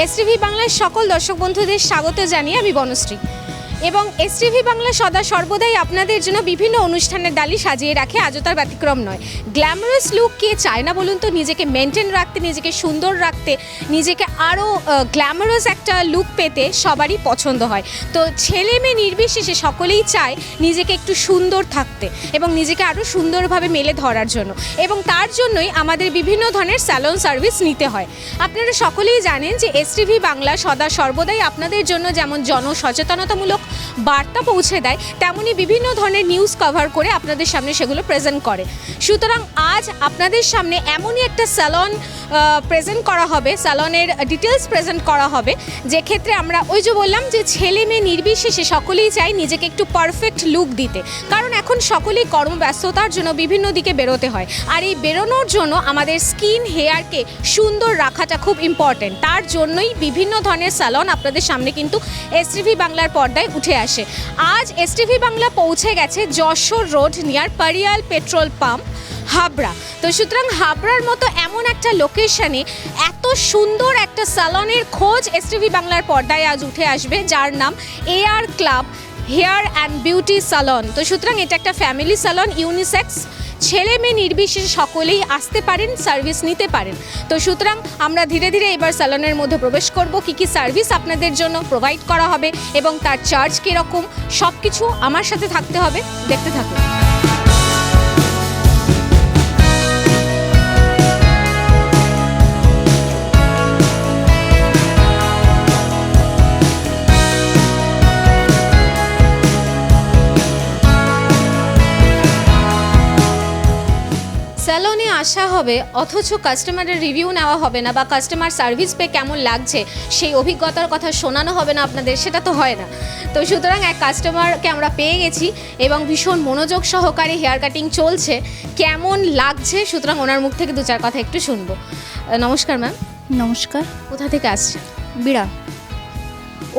STV বাংলার সকল দর্শক বন্ধুদের স্বাগত জানিয়ে আমি বনশ্রী এবং এসটিভি বাংলা সদা সর্বদাই আপনাদের জন্য বিভিন্ন অনুষ্ঠানের ডালি সাজিয়ে রাখে, আজও তার ব্যতিক্রম নয়। গ্ল্যামারাস লুক কে চায় না বলুন তো? নিজেকে মেনটেন রাখতে, নিজেকে সুন্দর রাখতে, নিজেকে আরও গ্ল্যামারাস একটা লুক পেতে সবারই পছন্দ হয়। তো ছেলে মেয়ে নির্বিশেষে সকলেই চায় নিজেকে একটু সুন্দর থাকতে এবং নিজেকে আরও সুন্দরভাবে মেলে ধরার জন্য, এবং তার জন্যই আমাদের বিভিন্ন ধরনের স্যালন সার্ভিস নিতে হয়। আপনারা সকলেই জানেন যে এসটিভি বাংলা সদা সর্বদাই আপনাদের জন্য যেমন জনসচেতনতামূলক বার্তা পৌঁছে দেয়, তেমনি বিভিন্ন ধরনের নিউজ কভার করে আপনাদের সামনে সেগুলো প্রেজেন্ট করে। সুতরাং আজ আপনাদের সামনে এমনই একটা স্যালন প্রেজেন্ট করা হবে, স্যালনের ডিটেলস প্রেজেন্ট করা হবে, যে ক্ষেত্রে আমরা ওই যে বললাম যে ছেলে মেয়ে নির্বিশেষে সকলেই চাই নিজেকে একটু পারফেক্ট লুক দিতে, কারণ এখন সকলেই কর্মব্যস্ততার জন্য বিভিন্ন দিকে বেরোতে হয়, আর এই বেরোনোর জন্য আমাদের স্কিন হেয়ারকে সুন্দর রাখাটা খুব ইম্পর্টেন্ট। তার জন্যই বিভিন্ন ধরনের স্যালন আপনাদের সামনে কিন্তু এসটিভি বাংলার পর্দায় উঠে আসে। আজ এসটিভি বাংলা পৌঁছে গেছে Jessore road near Pariyal petrol pump, Habra. তো সুতরাং হাবড়ার মতো এমন একটা লোকেশনে এত সুন্দর একটা স্যালনের খোঁজ এসটিভি বাংলার পর্দায় আজ উঠে আসবে, যার নাম AR club hair and beauty salon. তো সুতরাং এটা একটা ফ্যামিলি স্যালন, ইউনিসেক্স, ছেলে মেয়ে নির্বিশেষে সকলেই আসতে পারেন, সার্ভিস নিতে পারেন। তো সুতরাং আমরা ধীরে ধীরে এবার স্যালনের মধ্যে প্রবেশ করব, কী কী সার্ভিস আপনাদের জন্য প্রোভাইড করা হবে এবং তার চার্জ কীরকম, সব কিছু আমার সাথে থাকতে হবে, দেখতে থাকুন। স্যালনে আসা হবে অথচ কাস্টমারের রিভিউ নেওয়া হবে না, বা কাস্টমার সার্ভিস পেয়ে কেমন লাগছে সেই অভিজ্ঞতার কথা শোনানো হবে না আপনাদের, সেটা তো হয় না। তো সুতরাং এক কাস্টমারকে আমরা পেয়ে গেছি এবং ভীষণ মনোযোগ সহকারে হেয়ার কাটিং চলছে, কেমন লাগছে সুতরাং ওনার মুখ থেকে দু চার কথা একটু শুনবো। নমস্কার ম্যাম। নমস্কার। কোথা থেকে আসছেন? বিড়া।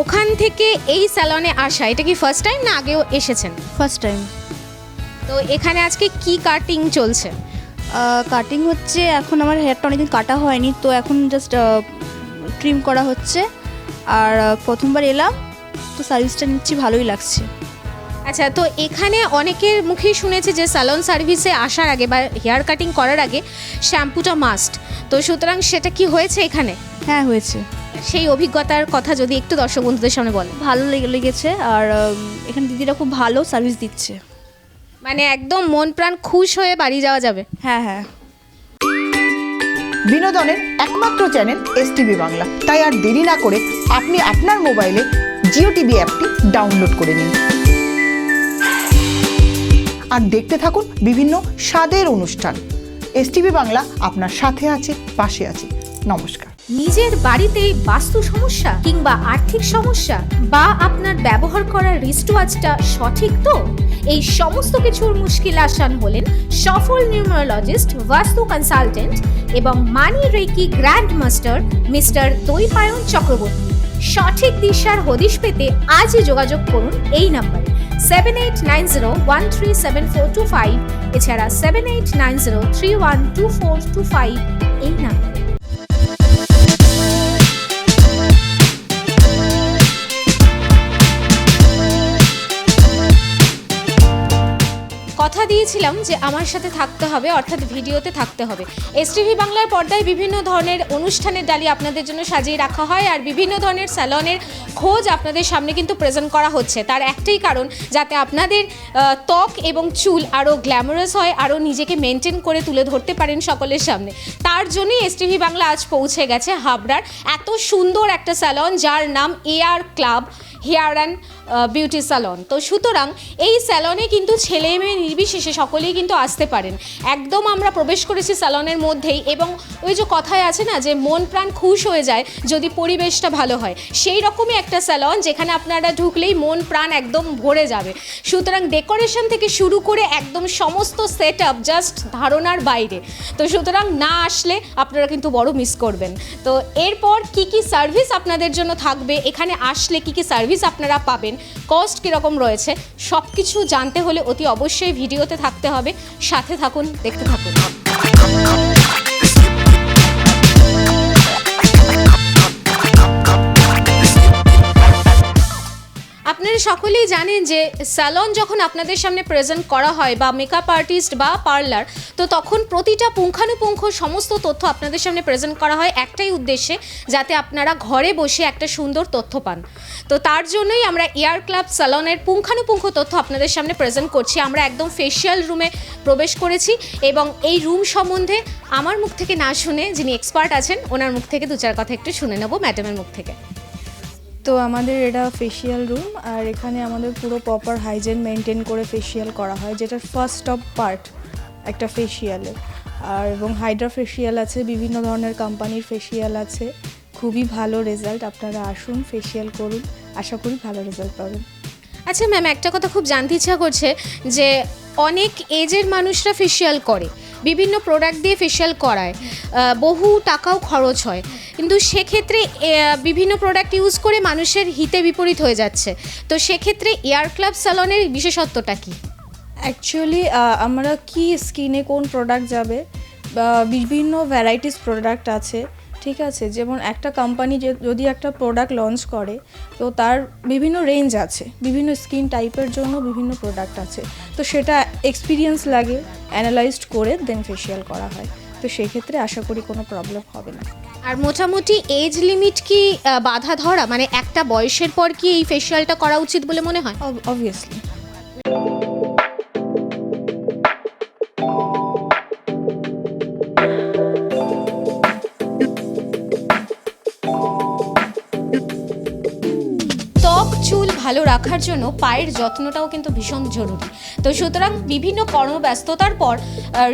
ওখান থেকে এই স্যালনে আসা, এটা কি ফার্স্ট টাইম না আগেও এসেছেন? First time. তো এখানে আজকে কি কাটিং চলছে? কাটিং হচ্ছে, এখন আমার হেয়ারটা অনেকদিন কাটা হয়নি, তো এখন জাস্ট ট্রিম করা হচ্ছে। আর প্রথমবার এলাম, তো সার্ভিসটা নিচ্ছি, ভালোই লাগছে। আচ্ছা, তো এখানে অনেকের মুখেই শুনেছে যে স্যালন সার্ভিসে আসার আগে বা হেয়ার কাটিং করার আগে শ্যাম্পুটা মাস্ট। তো সুতরাং সেটা কি হয়েছে এখানে? হ্যাঁ, হয়েছে। সেই অভিজ্ঞতার কথা যদি একটু দর্শক বন্ধুদের সামনে বলেন। ভালো লেগেছে, আর এখানে দিদিরা খুব ভালো সার্ভিস দিচ্ছে, মানে একদম মন প্রাণ খুশ হয়ে বাড়ি যাওয়া যাবে। হ্যাঁ হ্যাঁ। বিনোদনের একমাত্র চ্যানেল এসটিভি বাংলা, তাই আর দেরি না করে আপনি আপনার মোবাইলে জিও টিভি অ্যাপটি ডাউনলোড করে নিন আর দেখতে থাকুন বিভিন্ন স্বাদের অনুষ্ঠান। এসটিভি বাংলা আপনার সাথে আছে, পাশে আছে। নমস্কার। নিজের বাড়িতে বাস্তু সমস্যা কিংবা আর্থিক সমস্যা, বা আপনার ব্যবহার করার রিস্টওয়াচটা সঠিক তো, এই সমস্ত কিছুর মুশকিল আসান হলেন সফল নিউমারোলজিস্ট, বাস্তু কনসালটেন্ট এবং money reiki grand master mister Dwaipayan Chakraborty. সঠিক দিশার হদিশ পেতে আজই যোগাযোগ করুন এই নাম্বারে 7890137425, এছাড়া 7890312425 এই নাম্বারে। কথা দিয়েছিলাম যে আমার সাথে থাকতে হবে, অর্থাৎ ভিডিওতে থাকতে হবে। এসটিভি বাংলার পর্দায় বিভিন্ন ধরনের অনুষ্ঠানের ডালি আপনাদের জন্য সাজিয়ে রাখা হয়, আর বিভিন্ন ধরনের স্যালনের খোঁজ আপনাদের সামনে কিন্তু প্রেজেন্ট করা হচ্ছে। তার একটাই কারণ, যাতে আপনাদের ত্বক এবং চুল আরও গ্ল্যামারাস হয়, আরও নিজেকে মেনটেন করে তুলে ধরতে পারেন সকলের সামনে। তার জন্যই এসটিভি বাংলা আজ পৌঁছে গেছে হাবড়ার এত সুন্দর একটা স্যালন, যার নাম AR club hair and beauty salon. তো সুতরাং এই স্যালনে কিন্তু ছেলে মেয়ে নির্বিশেষে সকলেই কিন্তু আসতে পারেন। একদম আমরা প্রবেশ করেছি স্যালনের মধ্যেই, এবং ওই যে কথায় আছে না যে মন প্রাণ খুশ হয়ে যায় যদি পরিবেশটা ভালো হয়, সেই রকমই একটা স্যালন যেখানে আপনারা ঢুকলেই মন প্রাণ একদম ভরে যাবে। সুতরাং ডেকোরেশন থেকে শুরু করে একদম সমস্ত সেট আপ জাস্ট ধারণার বাইরে। তো সুতরাং না আসলে আপনারা কিন্তু বড় মিস করবেন। তো এরপর কি কি সার্ভিস আপনাদের জন্য থাকবে, এখানে আসলে কি কি সার্ভিস আপনারা পাবেন, কস্ট কীরকম রয়েছে, সব কিছু জানতে হলে অতি অবশ্যই ভিডিওতে থাকতে হবে। সাথে থাকুন, দেখতে থাকুন। আপনারা সকলেই জানেন যে স্যালন যখন আপনাদের সামনে প্রেজেন্ট করা হয় বা মেকআপ আর্টিস্ট বা পার্লার, তো তখন প্রতিটা পুঙ্খানুপুঙ্খ সমস্ত তথ্য আপনাদের সামনে প্রেজেন্ট করা হয় একটাই উদ্দেশ্যে, যাতে আপনারা ঘরে বসে একটা সুন্দর তথ্য পান। তো তার জন্যই আমরা এয়ার ক্লাব স্যালনের পুঙ্খানুপুঙ্খ তথ্য আপনাদের সামনে প্রেজেন্ট করছি। আমরা একদম ফেশিয়াল রুমে প্রবেশ করেছি এবং এই রুম সম্বন্ধে আমার মুখ থেকে না শুনে যিনি এক্সপার্ট আছেন ওনার মুখ থেকে দু চার কথা একটু শুনে নেব ম্যাডামের মুখ থেকে। তো আমাদের এটা ফেশিয়াল রুম, আর এখানে আমাদের পুরো প্রপার হাইজেন মেনটেন করে ফেশিয়াল করা হয়, যেটার ফার্স্ট অফ পার্ট একটা ফেশিয়ালে। আর এবং হাইড্রা ফেশিয়াল আছে, বিভিন্ন ধরনের কোম্পানির ফেশিয়াল আছে, খুবই ভালো রেজাল্ট। আপনারা আসুন, ফেশিয়াল করুন, আশা করি ভালো রেজাল্ট পাবেন। আচ্ছা ম্যাম, একটা কথা খুব জানতে ইচ্ছা করছে যে অনেক এজের মানুষরা ফেশিয়াল করে, বিভিন্ন প্রোডাক্ট দিয়ে ফেশিয়াল করায়, বহু টাকাও খরচ হয়, কিন্তু সেক্ষেত্রে বিভিন্ন প্রোডাক্ট ইউজ করে মানুষের হিতে বিপরীত হয়ে যাচ্ছে। তো সেক্ষেত্রে এয়ার ক্লাব স্যালনের বিশেষত্বটা কী? অ্যাকচুয়ালি আমরা কি স্কিনে কোন প্রোডাক্ট যাবে, বিভিন্ন ভ্যারাইটিস প্রোডাক্ট আছে, ঠিক আছে। যেমন একটা কোম্পানি যদি একটা প্রোডাক্ট লঞ্চ করে, তো তার বিভিন্ন রেঞ্জ আছে, বিভিন্ন স্কিন টাইপের জন্য বিভিন্ন প্রোডাক্ট আছে, তো সেটা এক্সপিরিয়েন্স লাগে, অ্যানালাইজড করে দেন ফেশিয়াল করা হয়। তো সেক্ষেত্রে আশা করি কোনো প্রবলেম হবে না। আর মোটামুটি এজ লিমিট কি বাধা ধরা, মানে একটা বয়সের পর কি এই ফেশিয়ালটা করা উচিত বলে মনে হয়? অবভিয়াসলি। চুল ভালো রাখার জন্য পায়ের যত্নটাও কিন্তু ভীষণ জরুরি। তো সুতরাং বিভিন্ন কর্মব্যস্ততার পর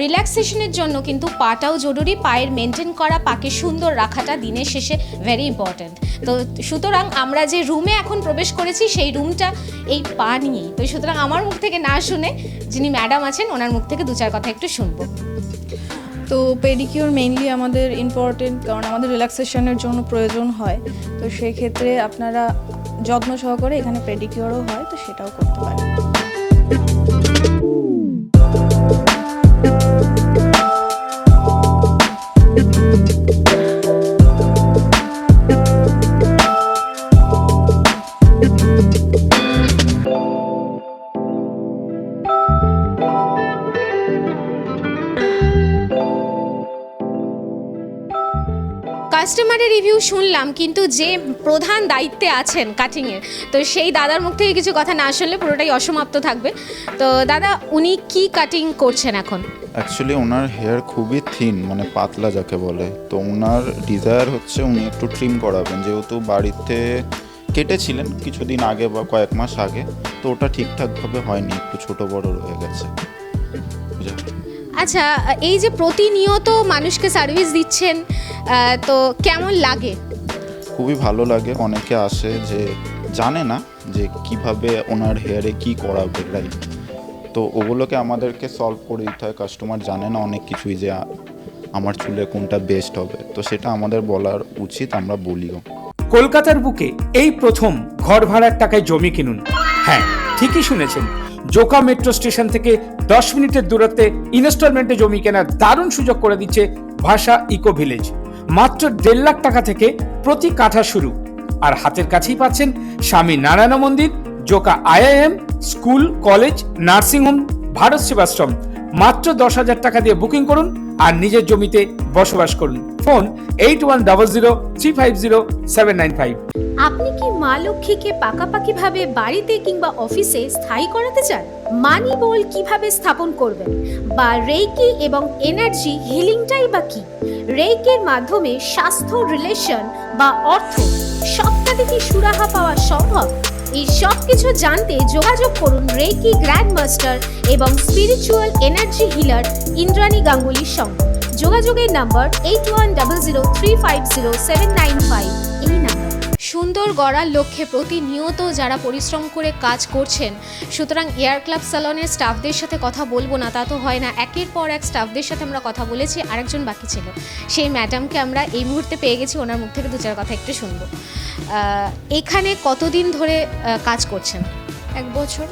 রিল্যাক্সেশনের জন্য কিন্তু পাটাও জরুরি। পায়ের মেনটেন করা, পাকে সুন্দর রাখাটা দিনের শেষে ভেরি ইম্পর্ট্যান্ট। তো সুতরাং আমরা যে রুমে এখন প্রবেশ করেছি সেই রুমটা এই পা নিয়েই। তো সুতরাং আমার মুখ থেকে না শুনে যিনি ম্যাডাম আছেন ওনার মুখ থেকে দু চার কথা একটু শুনবো। তো পেডিকিউর মেইনলি আমাদের ইম্পর্টেন্ট, কারণ আমাদের রিল্যাক্সেশনের জন্য প্রয়োজন হয়। তো সেক্ষেত্রে আপনারা যত্ন সহকারে এখানে পেডিকিউরও হয়, তো সেটাও করতে পারেন। কাস্টমারের রিভিউ শুনলাম, কিন্তু যে প্রধান দায়িত্বে আছেন কাটিংয়ের, তো সেই দাদার মুখ থেকে কিছু কথা না শুনলে পুরোটাই অসমাপ্ত থাকবে। তো দাদা, উনি কি কাটিং করছেন এখন? অ্যাকচুয়ালি ওনার হেয়ার খুবই থিন, মানে পাতলা যাকে বলে। তো ওনার ডিজায়ার হচ্ছে উনি একটু ট্রিম করাবেন, যেহেতু বাড়িতে কেটেছিলেন কিছুদিন আগে বা কয়েক মাস আগে, তো ওটা ঠিকঠাকভাবে হয়নি, একটু ছোট বড় রয়ে গেছে। আচ্ছা, এই যে প্রতিনিয়ত মানুষকে সার্ভিস দিচ্ছেন, তো কেমন লাগে? খুবই ভালো লাগে। অনেকে আসে যে জানে না যে কিভাবে ওনার হেয়ারে কি করাবে, রাইট? তো ওগুলোকে আমাদেরকে সলভ করে দিতে হয়। কাস্টমার জানে না অনেক কিছুই, যে আমার চুলে কোনটা বেস্ট হবে, তো সেটা আমাদের বলার উচিত, আমরা বলিও। কলকাতার বুকে এই প্রথম ঘর ভাড়ার টাকায় জমি কিনুন। হ্যাঁ, ঠিকই শুনেছেন, জোকা মেট্রো স্টেশন থেকে 10 মিনিটের দূরত্বে ইনস্টলমেন্টে জমি কেনার দারুণ সুযোগ করে দিচ্ছে ভাষা ইকো ভিলেজ। মাত্র 1.5 লাখ টাকা থেকে প্রতি কাঠা শুরু। আর হাতের কাছেই পাচ্ছেন স্বামী নারায়ণ মন্দির, Joka IIM, school, college, nursing home, Bharat Sevashram. মাত্র 10,000 টাকা দিয়ে বুকিং করুন আর নিজের জমিতে বসবাস করুন। ফোন 8100350795। আপনি কি মা লক্ষ্মীকে পাকাপাকিভাবে বাড়িতে কিংবা অফিসে স্থায়ী করাতে চান? মানি বল কিভাবে স্থাপন করবেন, বা রেইকি এবং এনার্জি হিলিংটাই বা কি? রেইকির মাধ্যমে স্বাস্থ্য, রিলেশন বা অর্থ সবটাতে কি সুরাহা পাওয়া সম্ভব? এই সব কিছু জানতে যোগাযোগ করুন রেইকি গ্র্যান্ড মাস্টার এবং স্পিরিচুয়াল এনার্জি হিলার ইন্দ্রাণী গাঙ্গুলির সঙ্গে। যোগাযোগের নাম্বার 8100350795। এই নাম্বার। সুন্দর গড়ার লক্ষ্যে প্রতিনিয়ত যারা পরিশ্রম করে কাজ করছেন, সুতরাং এয়ার ক্লাব স্যালনের স্টাফদের সাথে কথা বলবো না তা তো হয় না। একের পর এক স্টাফদের সাথে আমরা কথা বলেছি, আরেকজন বাকি ছিল, সেই ম্যাডামকে আমরা এই মুহূর্তে পেয়ে গেছি। ওনার মুখ থেকে দু চার কথা একটু শুনবো। এখানে কতদিন ধরে কাজ করছেন? 1 বছর।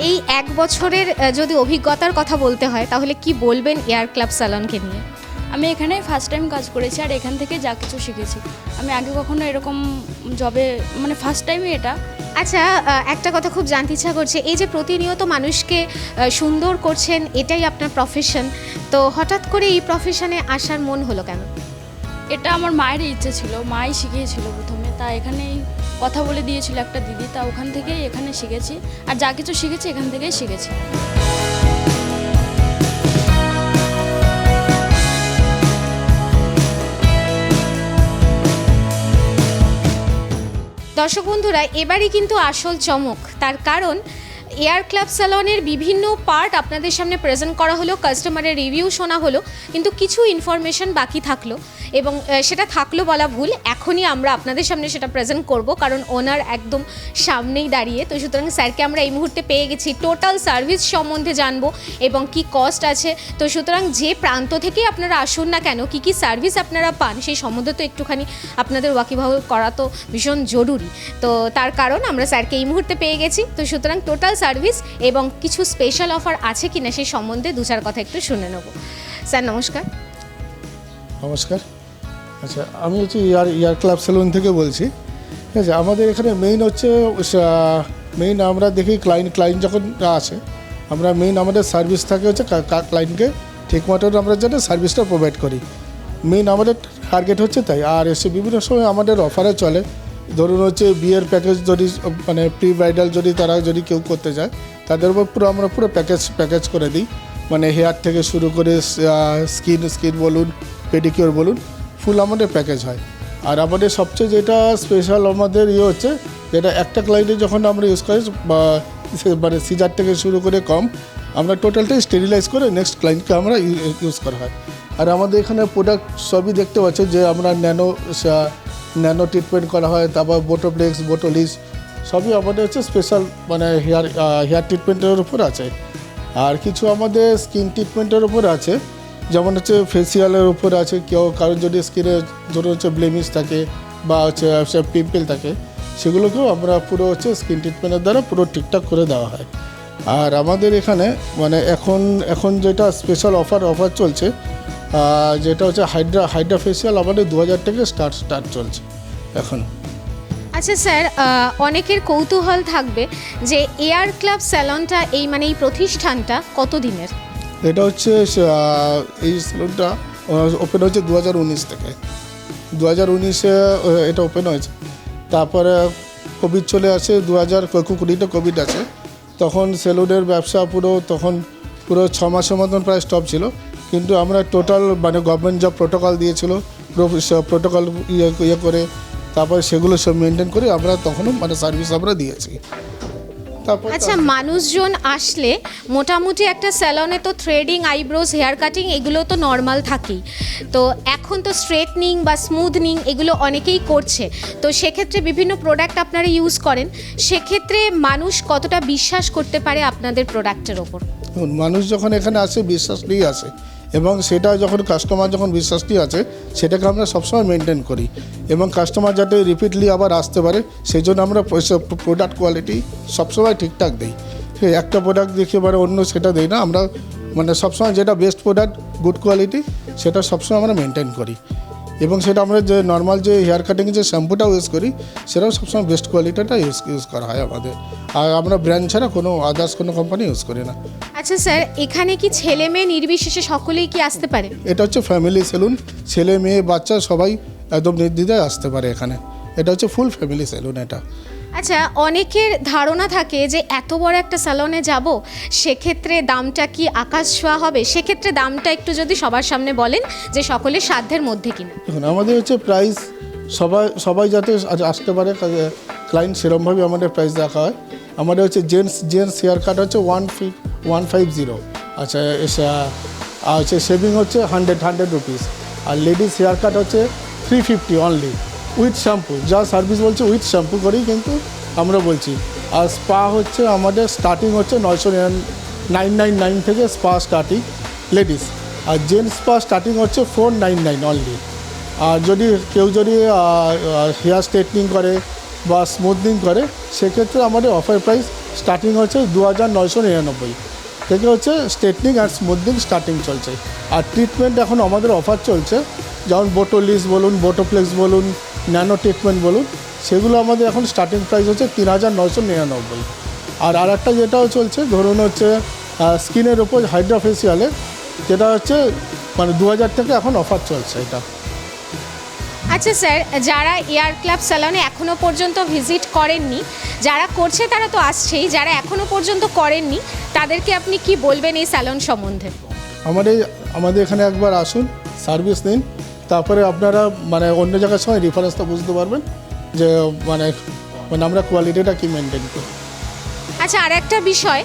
এই 1 বছরের যদি অভিজ্ঞতার কথা বলতে হয়, তাহলে কি বলবেন এয়ার ক্লাব স্যালনকে নিয়ে? আমি এখানে ফার্স্ট টাইম কাজ করেছি, আর এখান থেকে যা কিছু শিখেছি। আমি আগে কখনো এরকম জবে, মানে ফার্স্ট টাইমই এটা। আচ্ছা, একটা কথা খুব জানতে ইচ্ছা করছে, এই যে প্রতিনিয়ত মানুষকে সুন্দর করছেন, এটাই আপনার প্রফেশন, তো হঠাৎ করে এই প্রফেশনে আসার মন হলো কেন? এটা আমার মায়ের ইচ্ছে ছিল, মাই শিখিয়েছিল প্রথমে, তা এখানেই কথা বলে দিয়েছিল একটা দিদি, তা ওখান থেকেই এখানে শিখেছি, আর যা কিছু শিখেছি এখান থেকেই শিখেছি। দর্শক বন্ধুরা, এবারই কিন্তু আসল চমক, তার কারণ এয়ার ক্লাব স্যালনের বিভিন্ন পার্ট আপনাদের সামনে প্রেজেন্ট করা হলো, কাস্টমারের রিভিউ শোনা হলো, কিন্তু কিছু ইনফরমেশন বাকি থাকলো, এবং সেটা থাকলো বলা ভুল, এখনই আমরা আপনাদের সামনে সেটা প্রেজেন্ট করব, কারণ ওনার একদম সামনেই দাঁড়িয়ে। তো সুতরাং স্যারকে আমরা এই মুহূর্তে পেয়ে গেছি, টোটাল সার্ভিস সম্বন্ধে জানবো এবং কি কস্ট আছে। তো সুতরাং যে প্রান্ত থেকেই আপনারা আসুন না কেন, কি কি সার্ভিস আপনারা পান, সেই সম্বন্ধে তো একটুখানি আপনাদের ওয়াকিবহাল করা তো ভীষণ জরুরি। তো তার কারণ আমরা স্যারকে এই মুহূর্তে পেয়ে গেছি। তো সুতরাং টোটাল সার্ভিস এবং কিছু স্পেশাল অফার আছে কিনা সেই সম্বন্ধে দু চার কথা একটু শুনে নেব। স্যার নমস্কার। নমস্কার। আচ্ছা, আমি হচ্ছে ইয়ার ক্লাব সেলুন থেকে বলছি। ঠিক আছে, আমাদের এখানে মেইন হচ্ছে আমরা দেখি ক্লায়েন্ট যখন আসে, আমরা মেইন আমাদের সার্ভিস থাকে হচ্ছে ক্লায়েন্টকে ঠিক মতো আমরা যেন সার্ভিসটা প্রোভাইড করি, মেইন আমাদের টার্গেট হচ্ছে তাই। আর এসে বিভিন্ন সময় আমাদের অফারে চলে, ধরুন হচ্ছে বিয়ের প্যাকেজ যদি মানে প্রি ব্রাইডাল যদি কেউ করতে চায়, তাদের উপর আমরা পুরো প্যাকেজ করে দিই, মানে হেয়ার থেকে শুরু করে স্কিন বলুন, পেডিকিওর বলুন, ফুল আমাদের প্যাকেজ হয়। আর আমাদের সবচেয়ে যেটা স্পেশাল আমাদের হচ্ছে, যেটা একটা ক্লায়েন্টে যখন আমরা ইউজ করি মানে সিজার থেকে শুরু করে কম, আমরা টোটালটাই স্টেরিলাইজ করে নেক্সট ক্লায়েন্টকে আমরা ইউজ করা হয়। আর আমাদের এখানে প্রোডাক্ট সবই দেখতে পাচ্ছ যে আমরা ন্যানো ট্রিটমেন্ট করা হয়, তারপর বোটোপ্লেক্স, বোটোলিস সবই আমাদের হচ্ছে স্পেশাল মানে হেয়ার ট্রিটমেন্টের উপর আছে। আর কিছু আমাদের স্কিন ট্রিটমেন্টের উপর আছে, যেমন হচ্ছে ফেসিয়ালের উপর আছে, কারোর যদি স্কিনে ধরুন হচ্ছে ব্লেমিশ থাকে বা হচ্ছে পিম্পল থাকে, সেগুলোকেও আমরা পুরো হচ্ছে স্কিন ট্রিটমেন্টের দ্বারা পুরো ঠিকঠাক করে দেওয়া হয়। আর আমাদের এখানে মানে এখন যেটা স্পেশাল অফার চলছে, যেটা হচ্ছে হাইড্রা ফেসিয়াল আমাদের 2000 থেকে স্টার্ট চলছে এখন। আচ্ছা স্যার, অনেকের কৌতূহল থাকবে যে এয়ার ক্লাব স্যালনটা এই প্রতিষ্ঠানটা কত দিনের? এটা হচ্ছে এই সেলুনটা ওপেন হয়েছে 2019 থেকে, 2019-এ এটা ওপেন হয়েছে। তারপরে কোভিড চলে আসে, 2020-তে কোভিড আছে, তখন সেলুনের ব্যবসা পুরো 6 মাসের মতন প্রায় স্টপ ছিল। কিন্তু আমরা টোটাল মানে গভর্নমেন্ট যা প্রোটোকল দিয়েছিল, প্রোটোকল ইয়ে করে তারপরে সেগুলো সব মেনটেন করে আমরা তখনও মানে সার্ভিস আমরা দিয়েছি। আচ্ছা, মানুষজন আসলে মোটামুটি একটা স্যালনে তো থ্রেডিং, আইব্রোজ, হেয়ার কাটিং এগুলো তো নর্মাল থাকেই, তো এখন তো স্ট্রেটনিং বা স্মুথনিং এগুলো অনেকেই করছে, তো সেক্ষেত্রে বিভিন্ন প্রোডাক্ট আপনারা ইউজ করেন, সেক্ষেত্রে মানুষ কতটা বিশ্বাস করতে পারে আপনাদের প্রোডাক্টের ওপর? মানুষ যখন এখানে আসে বিশ্বাস নিয়েই আসে, এবং সেটা যখন কাস্টমার যখন বিশ্বাস নিয়ে আছে সেটাকে আমরা সবসময় মেনটেন করি, এবং কাস্টমার যাতে রিপিটলি আবার আসতে পারে সেই জন্য আমরা প্রোডাক্ট কোয়ালিটি সবসময় ঠিকঠাক দিই। একটা প্রোডাক্ট দেখে এবারে অন্য সেটা দিই না, আমরা মানে সবসময় যেটা বেস্ট প্রোডাক্ট, গুড কোয়ালিটি, সেটা সবসময় আমরা মেনটেন করি। এবং সেটা আমরা যে নর্মাল যে হেয়ার কাটিং যে শ্যাম্পুটা ইউজ করি, সেটাও সবসময় বেস্ট কোয়ালিটিটা ইউজ করা হয় আমাদের। আর আমরা ব্র্যান্ড ছাড়া কোনো আদার্স কোনো কোম্পানি ইউজ করি না। আচ্ছা স্যার, এখানে কি ছেলে মেয়ে নির্বিশেষে সকলেই কি আসতে পারে? এটা হচ্ছে ফ্যামিলি সেলুন, ছেলে মেয়ে বাচ্চা সবাই একদম নির্দ্বিধায় আসতে পারে এখানে। এটা হচ্ছে ফুল ফ্যামিলি সেলুন এটা। আচ্ছা, অনেকের ধারণা থাকে যে এত বড় একটা স্যালনে যাব, সেক্ষেত্রে দামটা কি আকাশ ছোঁয়া হবে, সেক্ষেত্রে দামটা একটু যদি সবার সামনে বলেন যে সকলের সাধ্যের মধ্যে কিনা। দেখুন, আমাদের হচ্ছে প্রাইস সবাই যাতে আসতে পারে, ক্লায়েন্ট সেরকমভাবে আমাদের প্রাইস রাখা হয়। আমাদের হচ্ছে জেন্টস হেয়ার কাট হচ্ছে 150। আচ্ছা, হচ্ছে শেভিং হচ্ছে 100 রুপিস। আর লেডিস হেয়ার কাট হচ্ছে 350 অনলি, উইথ শ্যাম্পু। যা সার্ভিস বলছে উইথ শ্যাম্পু করেই কিন্তু আমরা বলছি। আর স্পা হচ্ছে আমাদের স্টার্টিং হচ্ছে 999 থেকে স্পা স্টার্টিং লেডিস। আর জেন্টস স্পা স্টার্টিং হচ্ছে 499 অনলি। আর কেউ যদি হেয়ার স্ট্রেটনিং করে বা স্মুথনিং করে, সেক্ষেত্রে আমাদের অফার প্রাইস স্টার্টিং হচ্ছে 2999 থেকে হচ্ছে স্ট্রেটনিং আর স্মুথনিং স্টার্টিং চলছে। আর ট্রিটমেন্ট এখন আমাদের অফার চলছে, যেমন বোটোলিস বলুন, বোটোপ্লেক্স বলুন, ন্যানো ট্রিটমেন্ট বলুন, সেগুলো আমাদের এখন স্টার্টিং প্রাইস হচ্ছে 3,999। আর একটা যেটাও চলছে ধরুন হচ্ছে স্কিনের ওপর হাইড্রা ফেসিয়ালে, যেটা হচ্ছে মানে 2,000 থেকে এখন অফার চলছে এটা। আচ্ছা স্যার, যারা এয়ার ক্লাব স্যালনে এখনও পর্যন্ত ভিজিট করেননি, যারা করছে তারা তো আসছেই, যারা এখনও পর্যন্ত করেননি তাদেরকে আপনি কি বলবেন এই স্যালন সম্বন্ধে? আমাদের এখানে একবার আসুন, সার্ভিস নিন, তারপরে আপনারা মানে অন্য জায়গার সময় রেফারেন্সটা বুঝতে পারবেন যে মানে আমরা কোয়ালিটিটা কি মেনটেন করি। আচ্ছা, আর একটা বিষয়,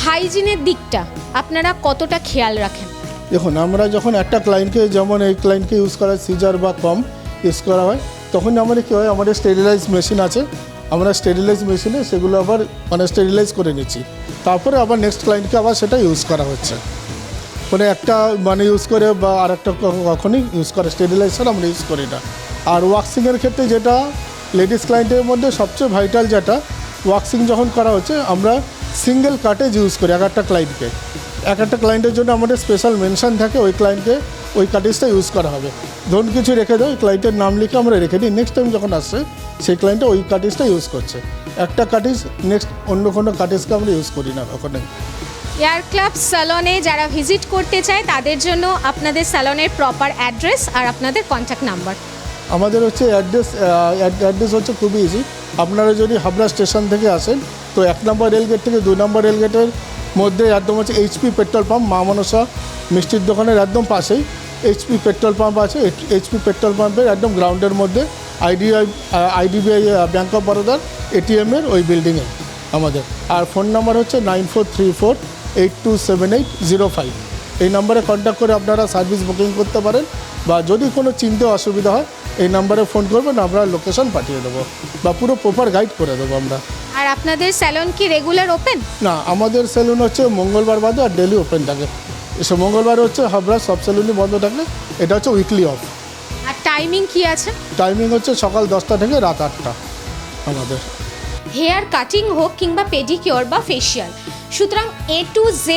হাইজিনের দিকটা আপনারা কতটা খেয়াল রাখেন? দেখুন, আমরা যখন একটা ক্লায়েন্টকে, যেমন এই ক্লায়েন্টকে ইউজ করা সিজার বা কম ইউজ করা হয়, তখন আমাদের কী হয়, আমাদের স্টেরিলাইজ মেশিন আছে, আমরা স্টেরিলাইজ মেশিনে সেগুলো আবার মানে স্টেরিলাইজ করে নিচ্ছি, তারপরে আবার নেক্সট ক্লায়েন্টকে আবার সেটা ইউজ করা হচ্ছে। মানে একটা মানে ইউজ করে বা আর একটা কখনই ইউজ করে স্টেরিলাইজেশন আমরা ইউজ করি না। আর ওয়াক্সিংয়ের ক্ষেত্রে যেটা লেডিস ক্লায়েন্টের মধ্যে সবচেয়ে ভাইটাল, যেটা ওয়াক্সিং যখন করা হচ্ছে আমরা সিঙ্গেল কাটেজ ইউজ করি এক একটা ক্লায়েন্টকে। এক একটা ক্লায়েন্টের জন্য আমাদের স্পেশাল মেনশন থাকে, ওই ক্লায়েন্টকে ওই কাটেজটা ইউজ করা হবে। ধরুন কিছু রেখে দেয়, ওই ক্লায়েন্টের নাম লিখে আমরা রেখে দিই, নেক্সট টাইম যখন আসছে সেই ক্লায়েন্টটা ওই কাটেজটা ইউজ করছে। একটা কাটেজ নেক্সট অন্য কোনো কাটেজকে আমরা ইউজ করি না ওখানে। এয়ার ক্লাব স্যালনে যারা ভিজিট করতে চায় তাদের জন্য আপনাদের স্যালনের প্রপার অ্যাড্রেস আর আপনাদের কন্ট্যাক্ট নাম্বার। আমাদের হচ্ছে অ্যাড্রেস হচ্ছে খুবই ইজি। আপনারা যদি হাবড়া স্টেশন থেকে আসেন তো 1 নম্বর রেলগেট থেকে 2 নম্বর রেলগেটের মধ্যে একদম হচ্ছে এইচপি পেট্রোল পাম্প, মা মনসা মিষ্টির দোকানের একদম পাশেই এইচপি পেট্রোল পাম্প আছে। এইচপি পেট্রোল পাম্পের একদম গ্রাউন্ডের মধ্যে আইডিবিআই ব্যাঙ্ক অফ বরোদার এটিএমের ওই বিল্ডিংয়ে আমাদের। আর ফোন নাম্বার হচ্ছে 9434827805। এই নাম্বারে কন্ট্যাক্ট করে আপনারা সার্ভিস বুকিং করতে পারেন, বা যদি কোনো চিনতে অসুবিধা হয় এই নাম্বারে ফোন করবেন, আমরা লোকেশন পাঠিয়ে দেবো বা পুরো প্রপার গাইড করে দেবো আমরা। আর আপনাদের স্যালন কি রেগুলার ওপেন? না, আমাদের সেলুন হচ্ছে মঙ্গলবার বাদে আর ডেলি ওপেন থাকে। এসব মঙ্গলবার হচ্ছে হাবড়া সব সেলুনই বন্ধ থাকে, এটা হচ্ছে উইকলি অফ। আর টাইমিং কি আছে? টাইমিং হচ্ছে সকাল 10টা থেকে রাত 8টা আমাদের। হেয়ার কাটিং হোক কিংবা পেডিকিওর বা ফেশিয়াল, সুতরাং A to Z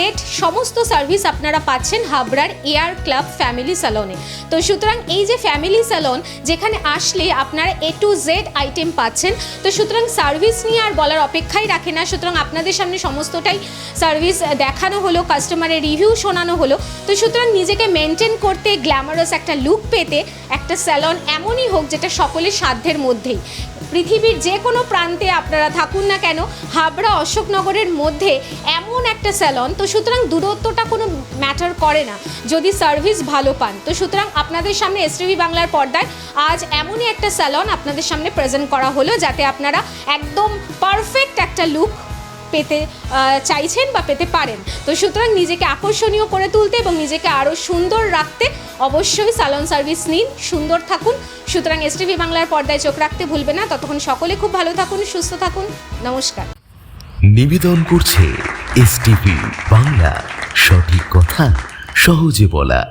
সমস্ত সার্ভিস আপনারা পাচ্ছেন হাবড়ার এয়ার ক্লাব ফ্যামিলি স্যালনে। তো সুতরাং এই যে ফ্যামিলি স্যালন, যেখানে আসলে আপনারা A to Z আইটেম পাচ্ছেন, তো সুতরাং সার্ভিস নিয়ে আর বলার অপেক্ষাই রাখে না। সুতরাং আপনাদের সামনে সমস্তটাই সার্ভিস দেখানো হলো, কাস্টমারের রিভিউ শোনানো হলো। তো সুতরাং নিজেকে মেনটেন করতে, গ্ল্যামারাস একটা লুক পেতে একটা স্যালন এমনই হোক যেটা সকলের সাধ্যের মধ্যেই। পৃথিবীর যে কোনো প্রান্তে আপনারা থাকুন না কেন, হাবড়া অশোকনগরের মধ্যে এমন একটা স্যালন, তো সুতরাং দূরত্বটা কোনো ম্যাটার করে না যদি সার্ভিস ভালো পান। তো সুতরাং আপনাদের সামনে এসটিভি বাংলার পর্দায় আজ এমনই একটা স্যালন আপনাদের সামনে প্রেজেন্ট করা হলো, যাতে আপনারা একদম পারফেক্ট একটা লুক পেতে চাইছেন বা পেতে পারেন। তো সুতরাং নিজেকে আকর্ষণীয় করে তুলতে এবং নিজেকে আরও সুন্দর রাখতে অবশ্যই স্যালন সার্ভিস নিন, সুন্দর থাকুন। সুতরাং এসটিভি বাংলার পর্দায় চোখ রাখতে ভুলবেন না। ততক্ষণ সকলে খুব ভালো থাকুন, সুস্থ থাকুন। নমস্কার। নিবেদন করছে এসটিভি বাংলা, সঠিক কথা সহজে বলা।